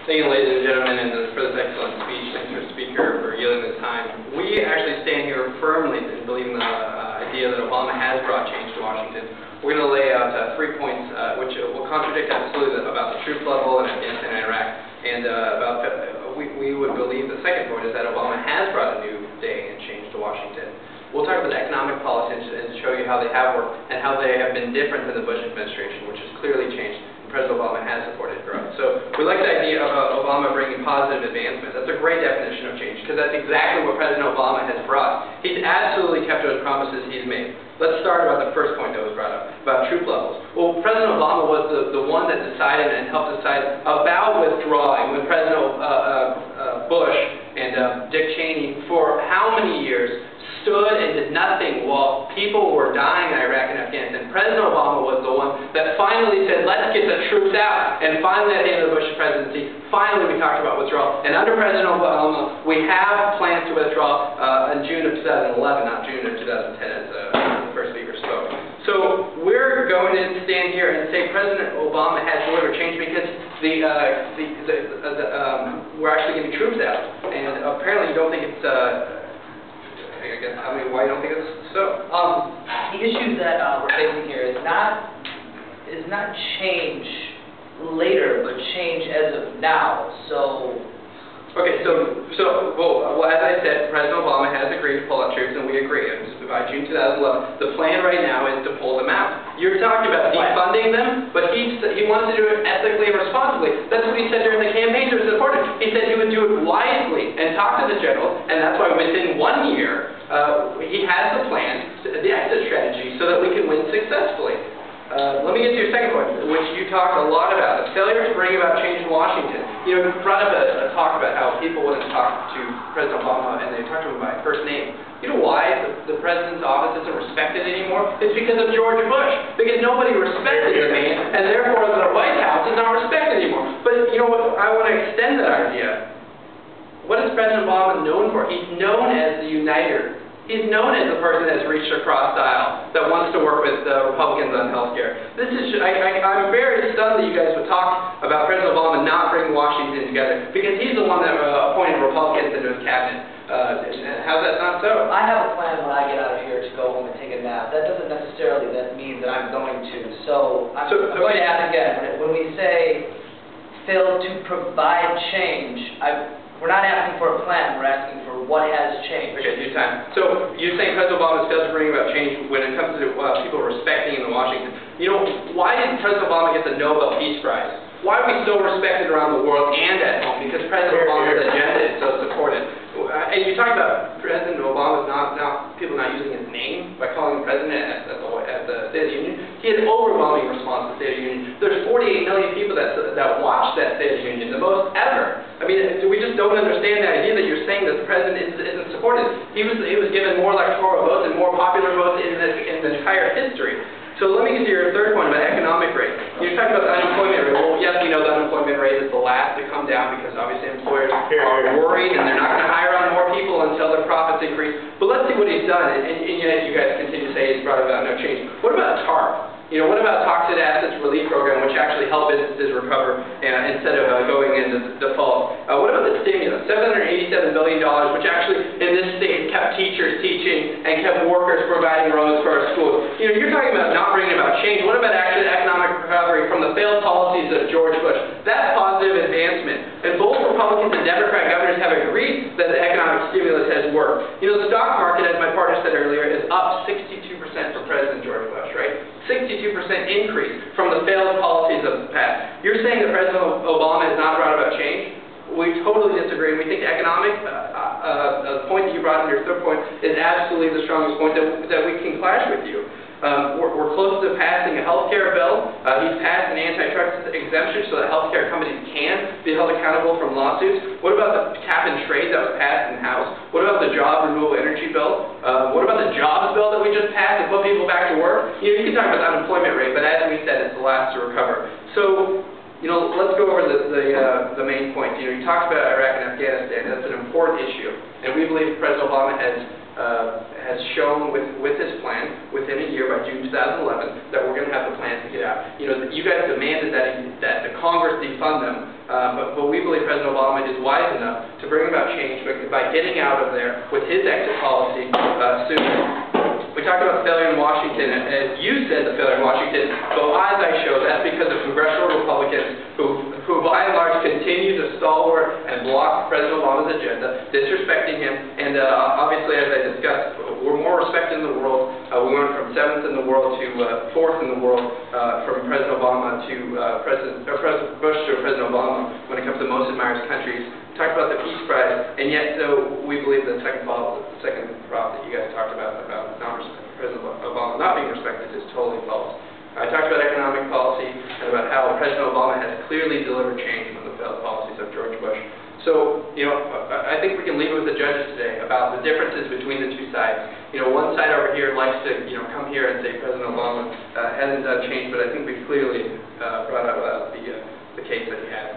Thank you, ladies and gentlemen, and for this excellent speech. Thanks to our speaker for yielding this time. We actually stand here firmly in believing the idea that Obama has brought change to Washington. We're going to lay out 3 points which will contradict absolutely about the troop level in Afghanistan and Iraq, and we would believe the second point is that Obama has brought a new day and change to Washington. We'll talk about economic policies and show you how they have worked and how they have been different than the Bush administration, which has clearly changed. President Obama has supported growth. So we like the idea of Obama bringing positive advancement. That's a great definition of change, because that's exactly what President Obama has brought. He's absolutely kept those promises he's made. Let's start about the first point that was brought up, about troop levels. Well, President Obama was the one that decided and helped decide about withdrawing when President Bush and Dick Cheney, for how many years, stood and did nothing while people were dying in Iraq and Afghanistan. President Obama was the one that finally said, let's get the troops out. And finally, at the end of the Bush presidency, finally we talked about withdrawal. And under President Obama, we have plans to withdraw in June of 2011, not June of 2010, as the first speaker spoke. So we're going to stand here and say President Obama has delivered change because we're actually getting troops out. And apparently you don't think it's I guess, I mean, why don't think it's so? The issue that we're facing here is not change later, but change as of now. So. Okay, well, as I said, President Obama has agreed to pull out troops, and we agree. By June 2011, the plan right now is to pull them out. You're talking about defunding them, but he wants to do it ethically and responsibly. That's what he said during the campaign to his supporters. He said he would do it wisely and talk to the generals, and that's why within 1 year, he has the plan, the exit strategy, so that we can win successfully. Let me get to your second point, which you talked a lot about, the failure to bring about change in Washington. You know, you brought up a talk about how people wouldn't talk to President Obama and they talked to him by first name. You know why the president's office isn't respected anymore? It's because of George Bush. Because nobody respected the man, and therefore the White House is not respected anymore. But you know what? I want to extend that idea. What is President Obama known for? He's known as the uniter. He's known as the person that's reached across the aisle, that wants to work with Republicans on health care. This is, I'm very stunned that you guys would talk about President Obama not bringing Washington together, because he's the one that appointed Republicans into his cabinet. How's that not so? I have a plan when I get out of here to go home and take a nap. That doesn't necessarily mean that I'm going to. So I'm going to ask again, when we say fail to provide change, we're not asking for a plan, we're asking for what has changed. Okay, due time. So you're saying President Obama has failed to bring about change when it comes to people respecting him in Washington. You know, why did President Obama get the Nobel Peace Prize? Why are we so respected around the world and at home? Because President Obama's agenda is so supported. And you talk about President Obama's people not using his name by calling him president at the State of the Union. He had an overwhelming response to the State of the Union. There's 48 million people that watched that State of the Union, the most ever. I mean, we just don't understand the idea that you're saying that the president isn't supported. He was given more electoral votes and more popular votes in the entire history. So let me get to your third point about economic rate. You talked about the unemployment rate. Well, yes, we know the unemployment rate is the last to come down because obviously employers are worried and they're not going to hire on more people until their profits increase. But let's see what he's done. And yet you guys continue to say he's brought about no change. What about TARP? You know, what about Toxic Assets Relief Program, which actually help businesses recover instead of going into default? What about the stimulus? $787 billion, which actually in this state kept teachers teaching and kept workers providing roads for our schools. You know, you're talking about not bringing about change. What about actually economic recovery from the failed policies of George Bush? That's positive advancement. And both Republicans and Democrat governors have agreed that the economic stimulus has worked. You know, the stock market, as my partner said earlier, is up 62% for President George Bush, right? 62% increase from the failed policies of the past. You're saying that President Obama has not brought about change? We totally disagree. We think the economic point that you brought in your third point is absolutely the strongest point that we can clash with you. We're close to passing a health care bill. He's passed an antitrust exemption so that health care companies can be held accountable from lawsuits. What about the cap and trade that was passed in the House? What about the job renewable energy bill? What about the jobs bill that we just passed to put people back to work? You know, you can talk about the unemployment rate, but as we said, it's the last to recover. So You know, let's go over the main points. You know, you talked about Iraq and Afghanistan. That's an important issue, and we believe President Obama has shown with his plan within a year, by June 2011, that we're going to have the plan to get out. You know, you guys demanded that the Congress defund them, but we believe President Obama is wise enough to bring about change by getting out of there with his exit policy soon. We talked about the failure in Washington, and as you said, the failure in Washington, but as I showed, that's because of congressional Republicans who by and large continue to stalwart and block President Obama's agenda, disrespecting him, and obviously, as I discussed, we're more respected in the world. We went from 7th in the world to 4th in the world, from President Obama to President Bush to President Obama when it comes to most admired countries. Talked about the Peace Prize, and yet we believe the second prop that you guys talked about President Obama not being respected is totally false. I talked about economic policy and about how President Obama has clearly delivered change from the failed policies of George Bush. So, you know, I think we can leave it with the judges today about the differences between the two sides. You know, one side over here likes to, you know, come here and say President Obama hasn't done change, but I think we've clearly brought out the case that he has.